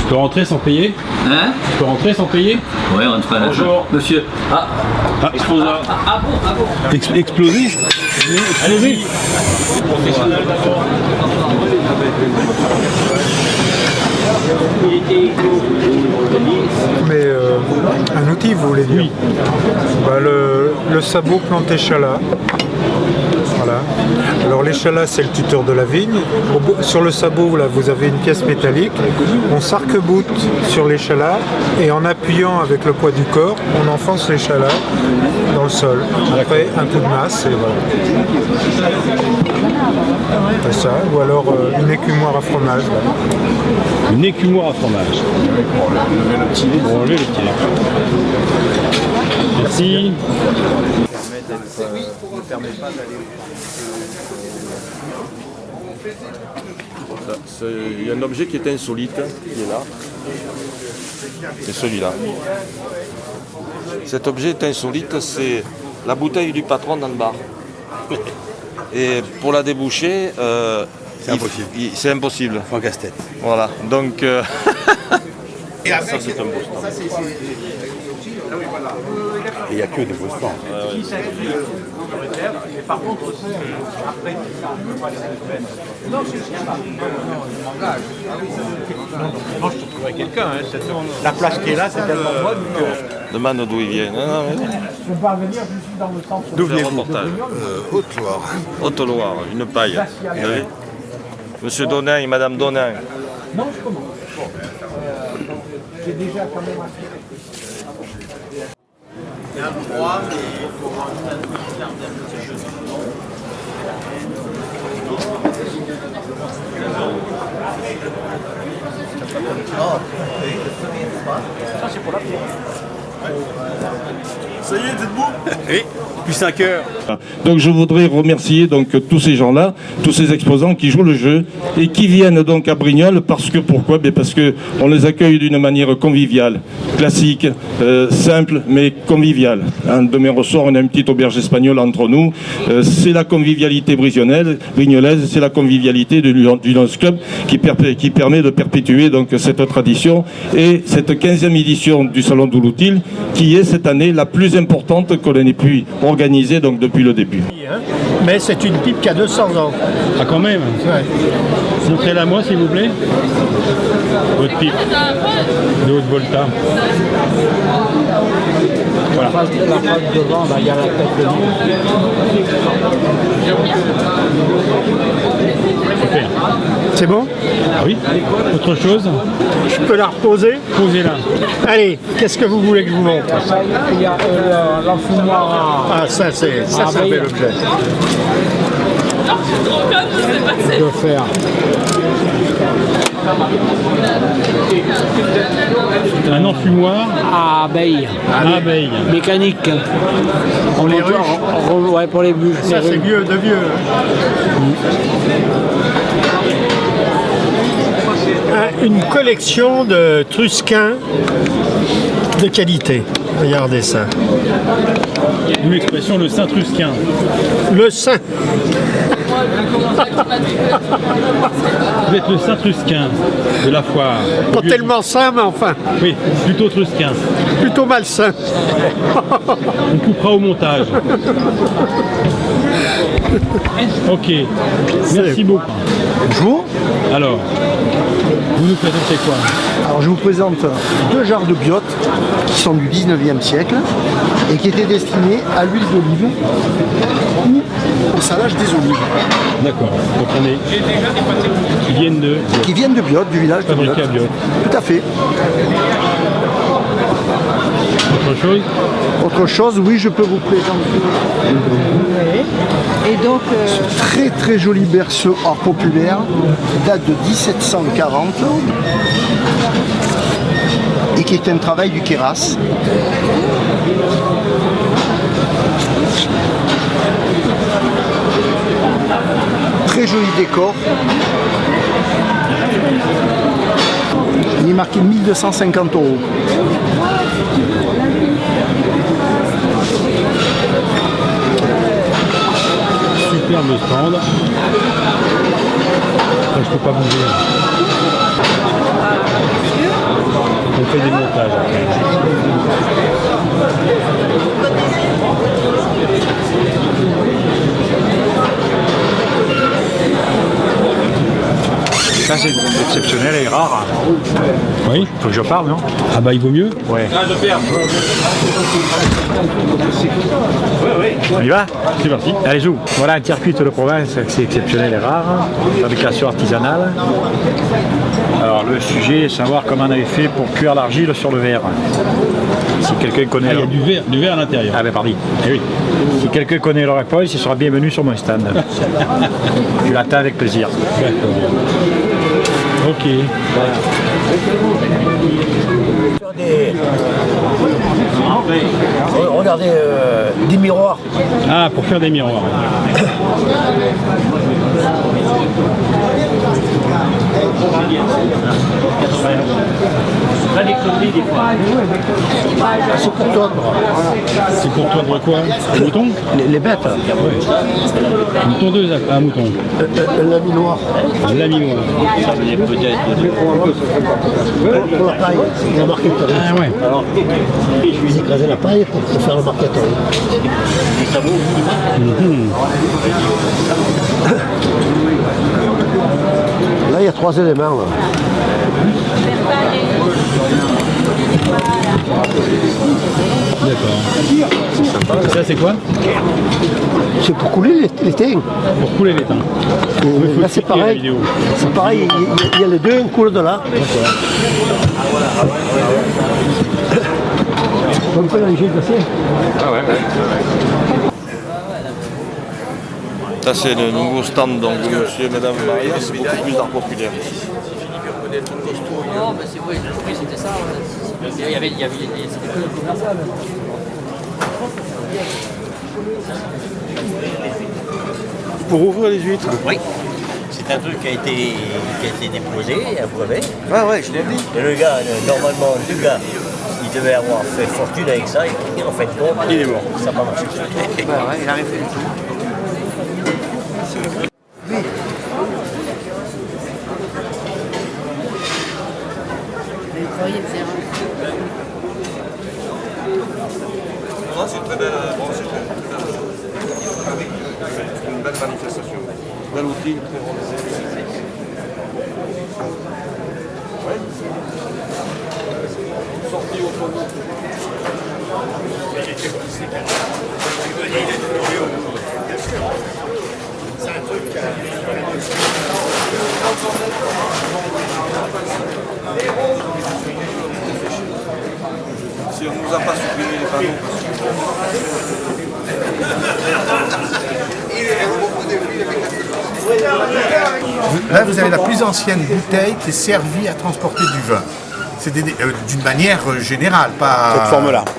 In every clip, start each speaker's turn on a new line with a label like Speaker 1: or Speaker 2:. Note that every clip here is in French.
Speaker 1: Je peux rentrer sans payer?
Speaker 2: Hein?
Speaker 1: Je peux rentrer sans payer?
Speaker 2: Ouais, on rentre à la fin.
Speaker 1: Bonjour.
Speaker 2: Monsieur. Ah,
Speaker 1: Exploseur.
Speaker 2: ah bon.
Speaker 1: Explosé? Allez-y.
Speaker 3: Mais un outil, vous voulez dire?
Speaker 1: Oui.
Speaker 3: Bah, le sabot plante échalas. Voilà. Alors l'échalas, c'est le tuteur de la vigne. Sur le sabot, là, vous avez une pièce métallique. On s'arc-boute sur l'échalas et en appuyant avec le poids du corps, on enfonce l'échalas dans le sol. Après, un coup de masse et voilà. C'est ça. Ou alors une écumoire à fromage. Là.
Speaker 1: Une écumoire à fromage. Pour enlever le petit lait. Merci.
Speaker 4: Il y a un objet qui est insolite, qui est là. C'est celui-là. Cet objet est insolite, c'est la bouteille du patron dans le bar. Et pour la déboucher,
Speaker 5: C'est impossible.
Speaker 4: C'est impossible.
Speaker 5: En casse-tête.
Speaker 4: Voilà, donc ça c'est un beau stand.
Speaker 5: Il n'y a que des beaux stands.
Speaker 3: Moi, je te trouverai quelqu'un. La place qui est là, c'est tellement bonne que...
Speaker 4: Demande d'où il vient. Non, mais...
Speaker 3: Je peux pas venir, je suis dans le centre.
Speaker 4: D'où vient-vous?
Speaker 5: Haute-Loire.
Speaker 4: Haute-Loire, une paille. Vous savez. Monsieur Donin et Madame Donin.
Speaker 3: Non, je commence. J'ai déjà quand même assez.
Speaker 5: Ça y est, t'es debout? Oui, depuis 5 heures.
Speaker 6: Donc je voudrais remercier donc tous ces gens-là, tous ces exposants qui jouent le jeu et qui viennent donc à Brignoles parce que pourquoi? Parce que on les accueille d'une manière conviviale, classique, simple mais conviviale. Demain au soir, on a une petite auberge espagnole entre nous. C'est la convivialité brignolaise, c'est la convivialité du Lions Club qui permet de perpétuer donc cette tradition et cette 15e édition du Salon d'Ouloutil qui est cette année la plus importante qu'on ait pu organiser donc depuis le début.
Speaker 3: Mais c'est une pipe qui a 200 ans.
Speaker 1: Ah, quand même.
Speaker 3: Ouais.
Speaker 1: Montrez-la moi, s'il vous plaît. Votre pipe de haute volta. Voilà.
Speaker 3: La face devant, là, il y a la tête de
Speaker 1: Super.
Speaker 3: C'est bon?
Speaker 1: Ah oui. Autre chose?
Speaker 3: Je peux la reposer?
Speaker 1: Posez-la.
Speaker 3: Allez, qu'est-ce que vous voulez que je vous montre?
Speaker 7: Il y a l'enfumoir
Speaker 3: Ah, ça c'est un bel objet.
Speaker 7: de fer.
Speaker 1: Un enfumoir
Speaker 7: À abeille.
Speaker 1: à abeille.
Speaker 7: Mécanique.
Speaker 3: Pour les ruches.
Speaker 7: Ouais, pour les bûches.
Speaker 3: Ça c'est vieux de vieux. Une collection de trusquins de qualité. Regardez ça.
Speaker 1: Une expression, le saint trusquin.
Speaker 3: Le saint.
Speaker 1: Vous êtes le saint trusquin de la foire.
Speaker 3: Pas tellement saint, mais enfin,
Speaker 1: Oui, plutôt trusquin.
Speaker 3: plutôt malsain.
Speaker 1: On coupera au montage. Ok, merci beaucoup.
Speaker 8: Bonjour,
Speaker 1: Alors, vous nous présentez quoi?
Speaker 8: alors je vous présente deux jarres de biote qui sont du 19e siècle et qui étaient destinés à l'huile d'olive ou au salage des olives,
Speaker 1: D'accord, donc on est...
Speaker 8: qui viennent de Biote, du village de Biote.
Speaker 1: Fabriqués à Biote.
Speaker 8: Tout à fait.
Speaker 1: Autre chose?
Speaker 8: Autre chose, oui, je peux vous présenter
Speaker 9: Et donc,
Speaker 8: ce très très joli berceau art populaire qui date de 1740 et qui est un travail du Queyras. Très joli décor. Il est marqué 1250 €.
Speaker 1: Superbe stand. Enfin, je peux pas bouger. On fait des montages après.
Speaker 3: Ça c'est exceptionnel et rare.
Speaker 1: Oui.
Speaker 3: Faut que je parle, non?
Speaker 1: Ah bah il vaut mieux.
Speaker 3: Ouais. On y va?
Speaker 1: C'est parti.
Speaker 3: Allez, joue. Voilà un circuit de province, c'est exceptionnel et rare. Fabrication artisanale. Alors le sujet est savoir comment on avait fait pour cuire l'argile sur le verre. Si quelqu'un connaît...
Speaker 1: Ah, il y a du verre à l'intérieur.
Speaker 3: Ah ben pardon. Eh oui. Si quelqu'un connaît le réponse, il sera bienvenu sur mon stand. Je l'attends avec plaisir.
Speaker 1: D'accord. Ok.
Speaker 8: Regardez, des miroirs.
Speaker 1: Ah, pour faire des miroirs.
Speaker 8: C'est pour tondre.
Speaker 1: C'est pour tondre quoi? Les moutons?
Speaker 8: Les bêtes.
Speaker 1: Une tondeuse à mouton.
Speaker 8: Laminoir.
Speaker 1: Laminoir.
Speaker 2: Ça venait peut-être
Speaker 8: Pour la paille, la marqueterie.
Speaker 1: Ah ouais.
Speaker 8: Ils écrasaient la paille pour faire la marqueterie. Là, il y a 3 éléments. Là.
Speaker 1: D'accord. Ça c'est quoi?
Speaker 8: C'est pour couler les thym.
Speaker 1: Pour couler les thym.
Speaker 8: Là, c'est pareil. C'est pareil, il y a les deux, on coule de là. On peut la léger passer.
Speaker 4: Ah ouais. Ça c'est le nouveau stand donc de monsieur et madame Maria, c'est beaucoup plus d'art populaire ici.
Speaker 2: Non, mais c'est vrai, le prix c'était ça. Il y avait c'était que le commercial.
Speaker 4: Pour ouvrir les huîtres?
Speaker 9: Oui. C'est un truc qui a été déposé, approuvé.
Speaker 4: Ah ouais, je l'ai dit.
Speaker 9: Et le gars, normalement, le gars, il devait avoir fait fortune avec ça, et puis en fait, compte,
Speaker 4: Il est mort.
Speaker 9: ça n'a pas marché.
Speaker 8: Bah ouais, il arrive.
Speaker 4: Non, c'est une très belle, une belle manifestation. Bel outil, très bon. Sorti au fond. C'est un truc. Si on ne nous a pas supprimé les panneaux.
Speaker 10: Là, vous avez la plus ancienne bouteille qui est servie à transporter du vin. C'est d'une manière générale, pas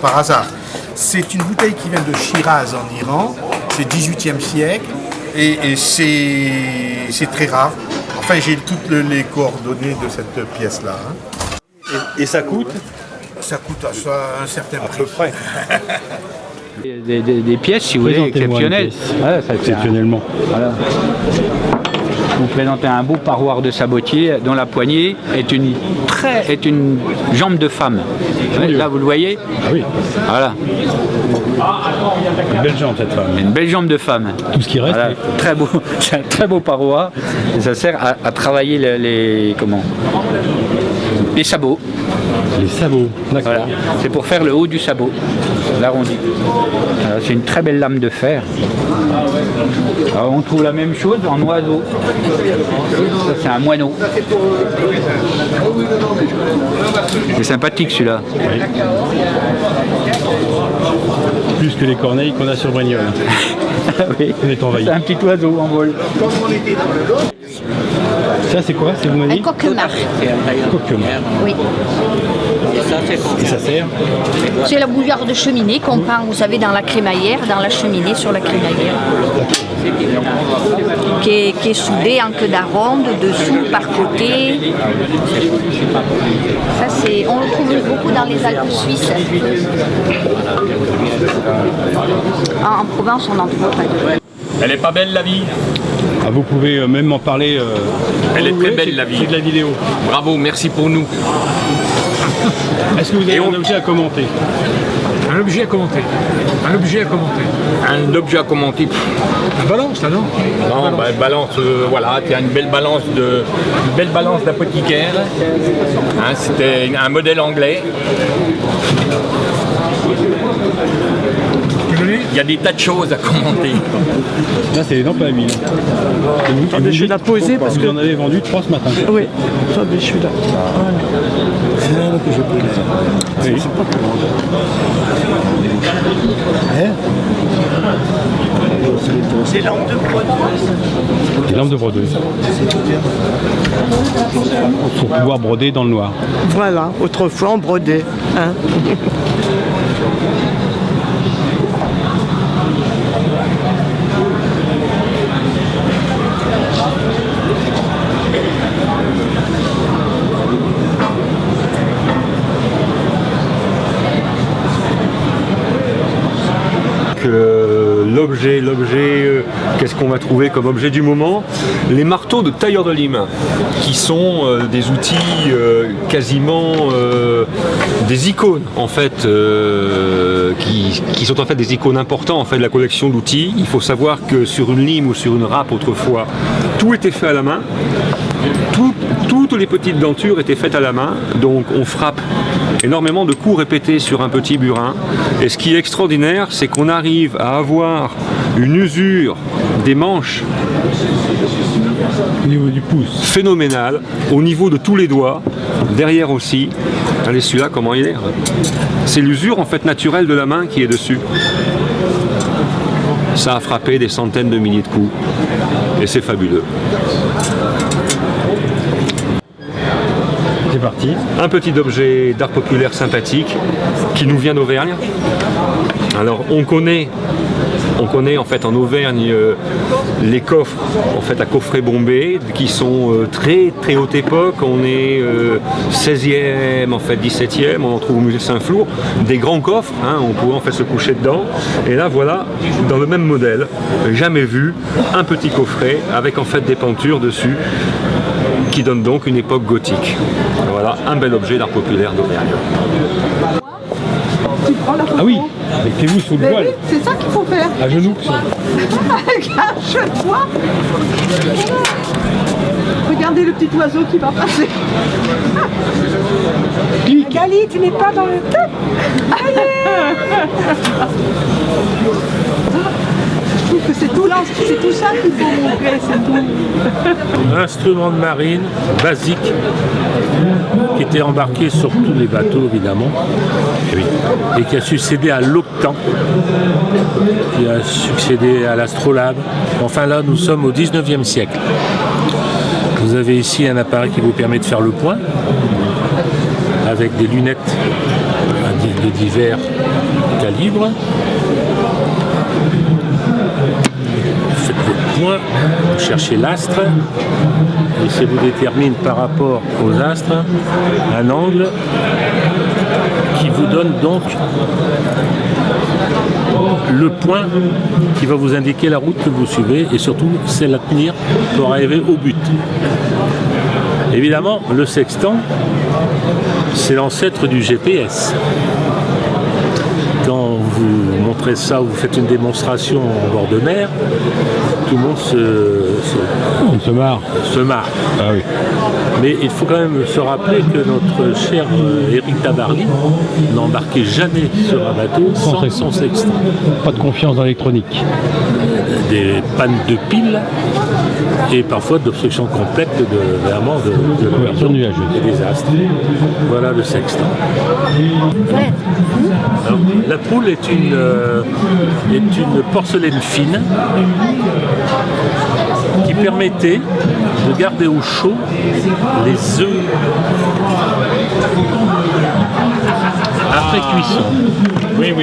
Speaker 10: par hasard. C'est une bouteille qui vient de Shiraz en Iran, c'est 18e siècle, et c'est très rare. Enfin, j'ai toutes les coordonnées de cette pièce-là. Hein.
Speaker 1: Et ça coûte?
Speaker 10: Ça coûte à un certain prix.
Speaker 1: À peu près.
Speaker 11: Des pièces, si vous voulez, exceptionnelles.
Speaker 1: Voilà, ça exceptionnellement.
Speaker 11: Voilà. Vous présentez un beau parroir de sabotier dont la poignée est une jambe de femme. Là, vous le voyez?
Speaker 1: Ah oui.
Speaker 11: Voilà.
Speaker 1: Une belle jambe cette femme.
Speaker 11: Une belle jambe de femme.
Speaker 1: Tout ce qui reste.
Speaker 11: Voilà. Très beau, c'est un très beau parroir. Et ça sert à travailler les sabots.
Speaker 1: Les sabots, d'accord.
Speaker 11: Voilà. C'est pour faire le haut du sabot, l'arrondi. C'est une très belle lame de fer. Alors, on trouve la même chose en oiseau. Ça, c'est un moineau. C'est sympathique celui-là.
Speaker 1: Oui. Plus que les corneilles qu'on a sur Brignoles.
Speaker 11: Oui.
Speaker 1: On est envahi.
Speaker 11: C'est un petit oiseau en vol.
Speaker 1: Ça c'est quoi? C'est vous m'avez dit?
Speaker 12: Un coquemar.
Speaker 1: Coquemar.
Speaker 12: Oui.
Speaker 1: Et ça sert?
Speaker 12: C'est la bouillarde de cheminée qu'on prend, vous savez, dans la crémaillère, dans la cheminée sur la crémaillère. Qui est soudée en queue d'aronde, dessous, par côté. Ça, on le trouve beaucoup dans les Alpes suisses. En Provence, on en trouve pas.
Speaker 2: Elle est pas belle la vie?
Speaker 1: Ah, vous pouvez même en parler.
Speaker 2: Elle est très belle la vie.
Speaker 1: C'est de la vidéo.
Speaker 2: Bravo, merci pour nous.
Speaker 1: Est-ce que vous avez un objet à commenter?
Speaker 13: Un objet à commenter. Un objet à commenter.
Speaker 14: Un objet à commenter.
Speaker 13: La balance, là, non?
Speaker 14: Non, bah, balance, voilà, tu as une belle balance d'apothicaire. Hein, c'était un modèle anglais. Il y a des tas de choses à commenter.
Speaker 1: Là, c'est les lampes à huile.
Speaker 15: Attendez, je vais la poser parce que
Speaker 1: vous en avez vendu 3 ce matin.
Speaker 15: Oui, attendez, je suis là. Voilà. C'est là que je peux les faire.
Speaker 1: Oui.
Speaker 15: C'est pas pour moi.
Speaker 9: Des lampes de brodeuse.
Speaker 1: Des lampes de brodeuse. Pour pouvoir broder dans le noir.
Speaker 15: Voilà, autrefois on brodait. Hein.
Speaker 16: L'objet, qu'est-ce qu'on va trouver comme objet du moment? Les marteaux de tailleur de lime, qui sont des outils quasiment des icônes en fait, qui sont en fait des icônes importants en fait de la collection d'outils. Il faut savoir que sur une lime ou sur une râpe autrefois, tout était fait à la main. Toutes les petites dentures étaient faites à la main, donc on frappe énormément de coups répétés sur un petit burin. Et ce qui est extraordinaire, c'est qu'on arrive à avoir une usure des manches
Speaker 1: au niveau du pouce
Speaker 16: phénoménale, au niveau de tous les doigts, derrière aussi. Allez, celui-là, comment il est? C'est l'usure en fait naturelle de la main qui est dessus. Ça a frappé des centaines de milliers de coups et c'est fabuleux.
Speaker 1: C'est parti.
Speaker 16: Un petit objet d'art populaire sympathique qui nous vient d'Auvergne. Alors on connaît en fait en Auvergne les coffres en fait à coffret bombé qui sont très très haute époque. On est 16e, en fait 17e, on en trouve au musée Saint-Flour, des grands coffres, hein, on pouvait en fait se coucher dedans. Et là voilà, dans le même modèle, jamais vu, un petit coffret avec en fait des pentures dessus qui donne donc une époque gothique. Voilà, un bel objet d'art populaire d'Auvergne.
Speaker 15: Tu prends la photo.
Speaker 1: Ah oui, mettez-vous sous le
Speaker 15: Mais
Speaker 1: voile.
Speaker 15: oui, c'est ça qu'il faut faire.
Speaker 1: À genoux.
Speaker 15: Cache-toi. Regardez le petit oiseau qui va passer. Gali, tu n'es pas dans le top. Je trouve que c'est tout ça qu'il faut montrer, c'est tout.
Speaker 13: Instrument de marine basique qui était embarqué sur tous les bateaux évidemment et qui a succédé à l'octant, qui a succédé à l'astrolabe. Enfin là nous sommes au 19e siècle. Vous avez ici un appareil qui vous permet de faire le point avec des lunettes de divers calibres. Vous faites votre point, vous cherchez l'astre et ça vous détermine par rapport aux astres un angle qui vous donne donc le point qui va vous indiquer la route que vous suivez et surtout celle à tenir pour arriver au but. Évidemment, le sextant, c'est l'ancêtre du GPS. Quand vous montrez ça ou vous faites une démonstration en bord de mer, tout le monde se marre.
Speaker 1: Ah oui.
Speaker 13: Mais il faut quand même se rappeler que notre cher Éric Tabarly n'embarquait jamais sur un bateau sans son sextant.
Speaker 1: Pas de confiance dans l'électronique.
Speaker 13: Des pannes de piles et parfois d'obstruction complète de l'ouverture
Speaker 1: nuageuse
Speaker 13: et des astres. Voilà le sextant. Alors, la poule est une porcelaine fine qui permettait de garder au chaud les œufs après cuisson.
Speaker 1: Oui.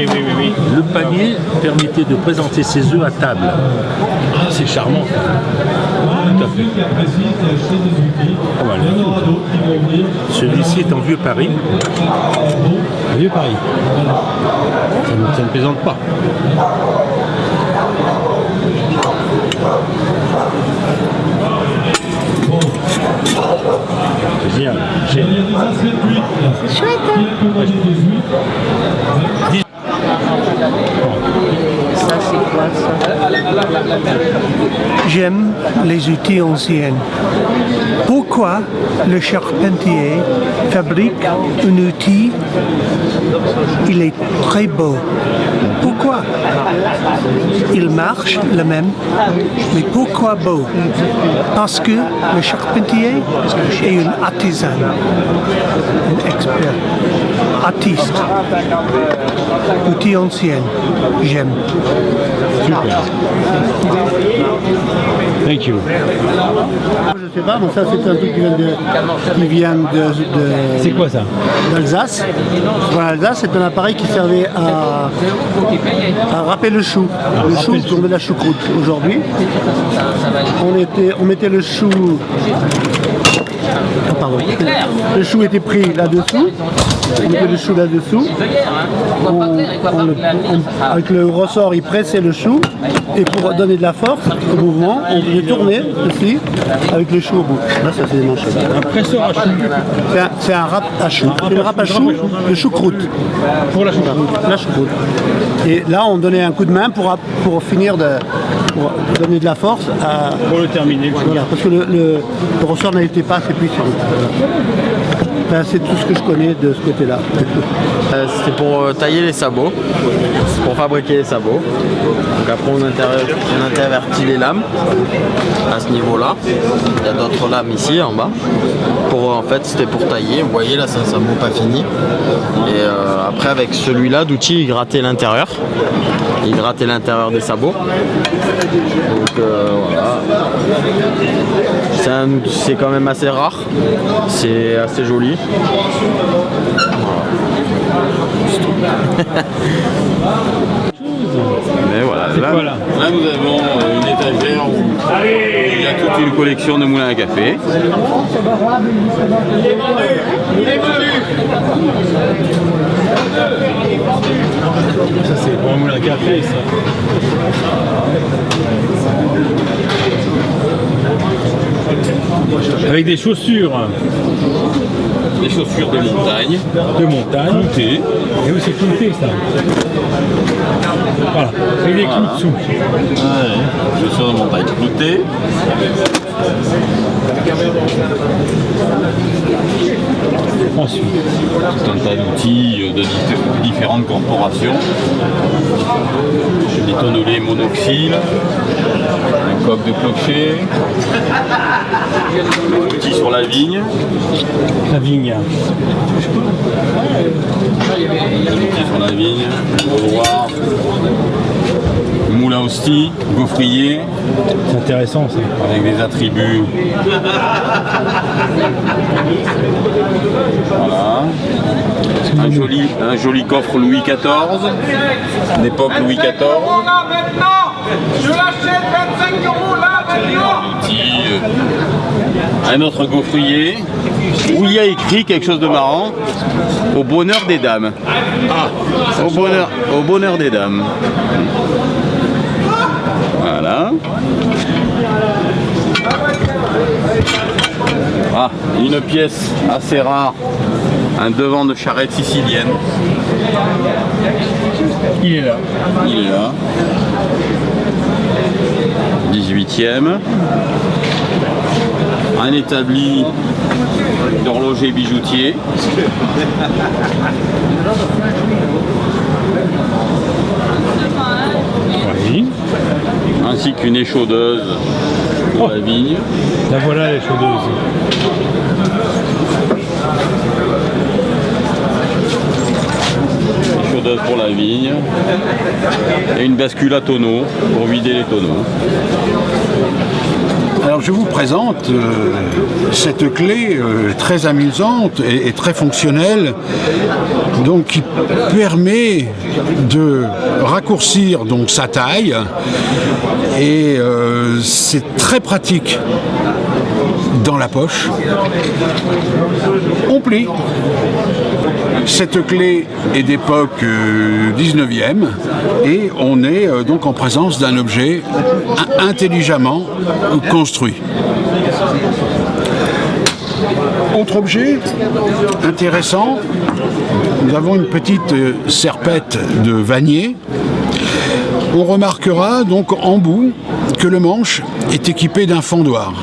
Speaker 13: Le panier permettait de présenter ses œufs à table.
Speaker 1: Ah, c'est charmant. Tout à fait. Pas mal.
Speaker 13: Celui-ci est en Vieux Paris.
Speaker 1: Vieux Paris. Ça ne plaisante pas. Génial.
Speaker 15: Ça, c'est quoi ça? J'aime les outils anciens. Pourquoi le charpentier fabrique un outil? Il est très beau. Pourquoi? Il marche le même. Mais pourquoi beau? Parce que le charpentier est un artisan, un expert, artiste. Outil ancien, j'aime.
Speaker 1: Super. Thank you.
Speaker 8: Je sais pas, mais ça c'est un truc qui vient de
Speaker 1: C'est quoi ça?
Speaker 8: d'Alsace. Voilà, l'Alsace c'est un appareil qui servait à râper le chou. Le chou, on met de la choucroute. Aujourd'hui, on mettait le chou. Oh, pardon. Le chou était pris là-dessous. On mettait le chou là-dessous. Avec le ressort, il pressait le chou. Et pour donner de la force au mouvement, on faisait tourner aussi avec le chou au bout. Là, ça c'est des manchettes.
Speaker 1: Un presseur à chou.
Speaker 8: C'est un râpe à chou. C'est le râpe à chou de choucroute.
Speaker 1: Pour la choucroute.
Speaker 8: La choucroute. Et là, on donnait un coup de main pour finir pour donner de la force à...
Speaker 1: Pour le terminer.
Speaker 8: Voilà, parce que le ressort n'était pas assez puissant. Enfin, c'est tout ce que je connais de ce côté-là.
Speaker 2: C'était pour tailler les sabots, c'est pour fabriquer les sabots. Donc après on intervertit les lames à ce niveau-là. Il y a d'autres lames ici en bas. En fait c'était pour tailler. Vous voyez là c'est un sabot pas fini. Et après avec celui-là d'outil il grattait l'intérieur. Il grattait l'intérieur des sabots. Donc voilà. C'est quand même assez rare. C'est assez joli.
Speaker 17: Mais voilà, là nous avons une étagère où il y a toute une collection de moulins à café.
Speaker 1: Ça c'est pour un moulin à café ça. Avec des chaussures.
Speaker 17: Des chaussures de montagne.
Speaker 1: De montagne. Cloutées. Et oui, c'est clouté ça. Voilà. Avec des clous dessous.
Speaker 17: Ouais, chaussures de montagne cloutées.
Speaker 1: Ensuite,
Speaker 17: tout un tas d'outils de différentes corporations. Des tonnelets monoxyles, un coq de clocher, outils sur la vigne.
Speaker 1: La vigne.
Speaker 17: Outils sur la vigne, bouloir, moule à hostie, gaufrier.
Speaker 1: C'est intéressant ça.
Speaker 17: Avec des attributs. Voilà. Un joli coffre Louis XIV, d'époque Louis XIV.
Speaker 5: Je l'achète 25 € là maintenant.
Speaker 17: Un autre gaufrier où il y a écrit quelque chose de marrant: au bonheur des dames. Au bonheur des dames. Voilà. Ah, une pièce assez rare, un devant de charrette sicilienne.
Speaker 1: Il est là.
Speaker 17: Il est là. 18e. Un établi d'horloger bijoutier.
Speaker 1: Oui.
Speaker 17: Ainsi qu'une échaudeuse pour la vigne.
Speaker 1: La voilà l'échaudeuse.
Speaker 17: Échaudeuse pour la vigne. Et une bascule à tonneaux pour vider les tonneaux.
Speaker 10: Alors je vous présente cette clé très amusante et très fonctionnelle, donc qui permet de raccourcir donc sa taille, et c'est très pratique dans la poche. On plie. Cette clé est d'époque 19e et on est donc en présence d'un objet intelligemment construit.
Speaker 18: Autre objet intéressant, nous avons une petite serpette de vannier. On remarquera donc en bout que le manche est équipé d'un fendoir.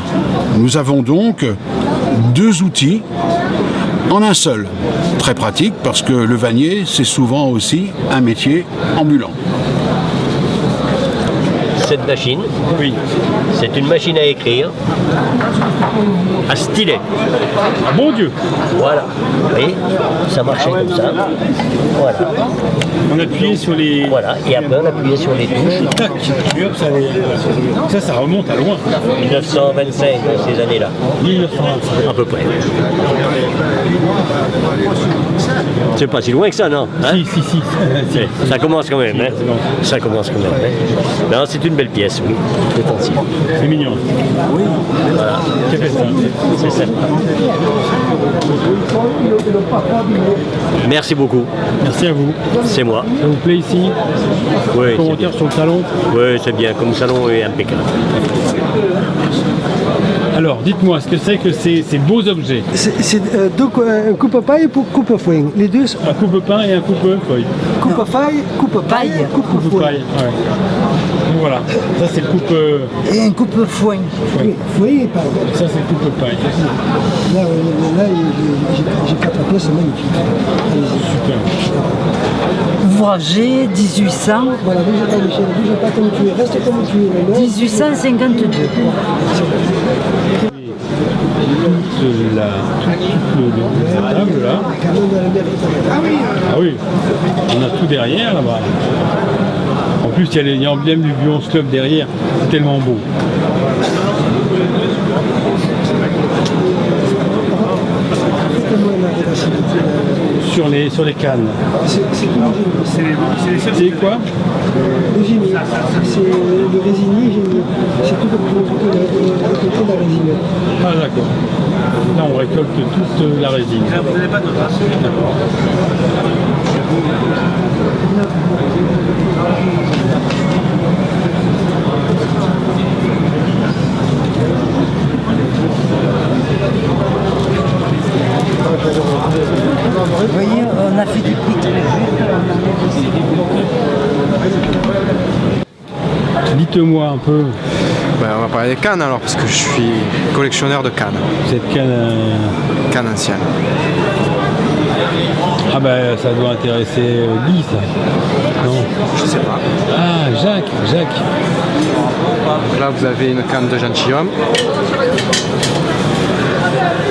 Speaker 18: Nous avons donc 2 outils en un seul. Très pratique parce que le vannier, c'est souvent aussi un métier ambulant.
Speaker 9: Cette machine, c'est une machine à écrire, à stylet.
Speaker 1: Ah mon Dieu!
Speaker 9: Voilà, vous voyez, ça marchait comme ça. Voilà.
Speaker 1: On appuyait sur les...
Speaker 9: Voilà, et après on appuyait sur les touches.
Speaker 1: Tac! Et hop, ça remonte à loin.
Speaker 9: 1925, ces années-là.
Speaker 1: 1925.
Speaker 9: À peu près. C'est pas si loin que ça, non hein?
Speaker 1: Si.
Speaker 9: Ça commence quand même, hein? Ça commence quand même. Hein? Non, c'est une belle pièce, oui.
Speaker 1: C'est mignon.
Speaker 9: Oui. Voilà.
Speaker 1: Qui a fait ça?
Speaker 9: C'est ça. Merci beaucoup.
Speaker 1: Merci à vous.
Speaker 9: C'est moi.
Speaker 1: Ça vous plaît ici?
Speaker 9: Oui.
Speaker 1: Commentaire sur le salon?
Speaker 9: Oui, c'est bien. Comme salon est impeccable.
Speaker 1: Alors, dites-moi, ce que c'est que ces beaux objets?
Speaker 8: C'est un coupe-paille pour coupe-foin. Les deux sont...
Speaker 1: Un coupe-pain et un coupe-feuille.
Speaker 8: Coupe-paille, coupe-paille, coupe-foin.
Speaker 1: Ouais. Donc voilà, ça c'est le coupe...
Speaker 8: Et un coupe-foin. Oui, foin et paille.
Speaker 1: Ça c'est le coupe-paille.
Speaker 8: Là j'ai 4 pièces, c'est magnifique.
Speaker 1: Super.
Speaker 15: Ouvragé, 1800.
Speaker 8: Voilà, déjà pas comme tu es, reste comme tu es.
Speaker 15: 1852.
Speaker 1: Toute la table là. Ah oui, on a tout derrière là-bas. En plus il y a l'emblème du Lions Club derrière, c'est tellement beau. Sur les cannes. C'est quoi?
Speaker 8: Le génie. C'est le résinier, c'est tout le la résine.
Speaker 1: Ah d'accord. Là on récolte toute la résine. Vous n'avez pas de trace? D'accord.
Speaker 15: Vous voyez, on a fait des pics.
Speaker 1: Dites-moi un peu.
Speaker 2: On va parler des cannes alors, parce que je suis collectionneur de cannes.
Speaker 1: Cette canne...
Speaker 2: Canne ancienne.
Speaker 1: Ah ben ça doit intéresser Guy ça. Non?
Speaker 2: Je sais pas.
Speaker 1: Ah Jacques.
Speaker 2: Donc là vous avez une canne de gentilhomme.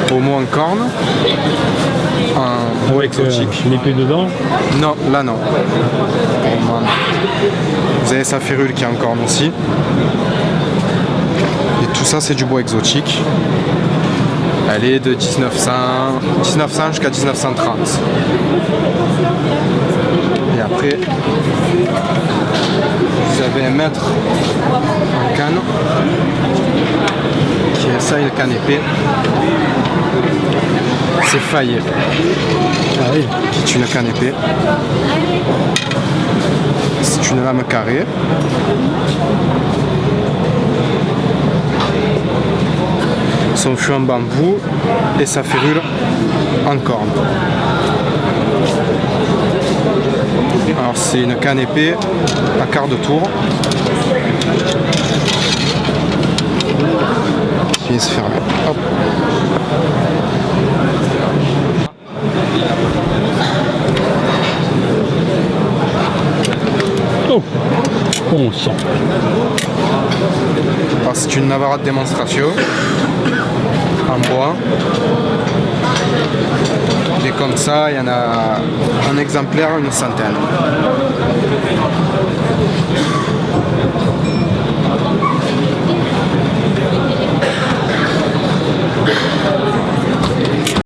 Speaker 2: Pommeau en corne. Un
Speaker 1: avec exotique. Une épée dedans?
Speaker 2: Non, là non. Vous avez sa férule qui est en corne aussi. Et tout ça c'est du bois exotique. Elle est de 1900 jusqu'à 1930. Et après, vous avez un maître en canne, qui est ça, une canne épée. C'est faillé.
Speaker 1: Ah oui.
Speaker 2: Qui est une canne épée. C'est une lame carrée. Son fût en bambou et sa férule en corne. Alors c'est une canne épée à quart de tour. Qui vient se fermer. Hop.
Speaker 1: Oh, on sent.
Speaker 2: Alors c'est une Navarra de démonstration en bois. Et comme ça, il y en a un exemplaire, une centaine.